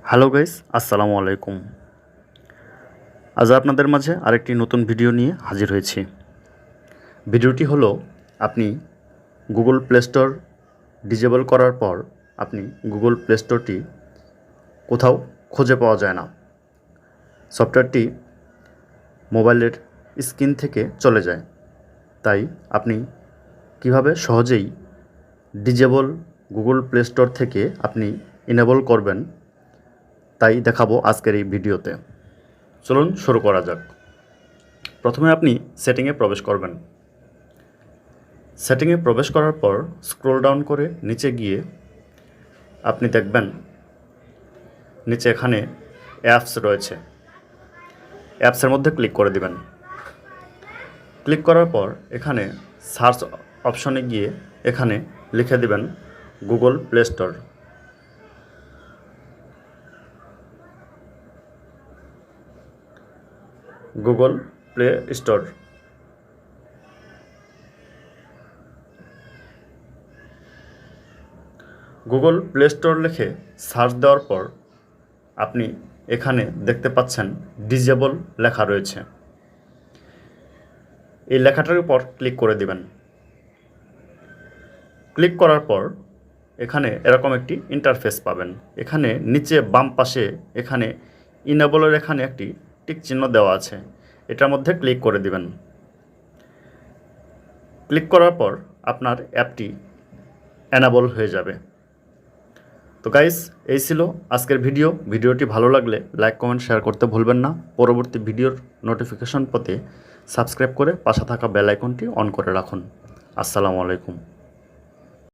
Hello guys, আসসালামু আলাইকুম। আজ আপনাদের মাঝে আরেকটি নতুন ভিডিও নিয়ে হাজির হয়েছি। ভিডিওটি হলো আপনি গুগল প্লে স্টোর ডিজেবল করার পর আপনি গুগল প্লে স্টোরটি কোথাও খুঁজে পাওয়া যায় না। সফটওয়্যারটি মোবাইলের স্ক্রিন থেকে চলে যায়। তাই আপনি কিভাবে সহজেই ডিজেবল গুগল প্লে স্টোর থেকে আপনি ইনেবল করবেন তাই দেখাবো আজকের এই ভিডিওতে। চলুন শুরু করা যাক। প্রথমে আপনি সেটিংয়ে প্রবেশ করবেন। সেটিংয়ে প্রবেশ করার পর স্ক্রল ডাউন করে নিচে গিয়ে আপনি দেখবেন নিচে এখানে অ্যাপস রয়েছে। অ্যাপসের মধ্যে ক্লিক করে দিবেন। ক্লিক করার পর এখানে সার্চ অপশনে গিয়ে এখানে লিখে দিবেন Google play store. Google play store. Google play store লিখে সার্চ দেওয়ার পর আপনি এখানে দেখতে পাচ্ছেন ডিজেবল লেখা রয়েছে। এই লেখাটার উপর ক্লিক করে দিবেন। ক্লিক করার পর এখানে এরকম একটি ইন্টারফেস পাবেন। এখানে নিচে বাম পাশে এখানে ইনেবলের এখানে একটি টিক চিহ্ন দেওয়া আছে, এটার মধ্যে ক্লিক করে দিবেন। ক্লিক করার পর আপনার অ্যাপটি এনেবল হয়ে যাবে। তো গাইস, এই ছিল আজকের ভিডিওটি ভালো লাগলে লাইক কমেন্ট শেয়ার করতে ভুলবেন না। পরবর্তী ভিডিওর নোটিফিকেশন পেতে সাবস্ক্রাইব করে পাশে থাকা বেল আইকনটি অন করে রাখুন। আসসালামু আলাইকুম।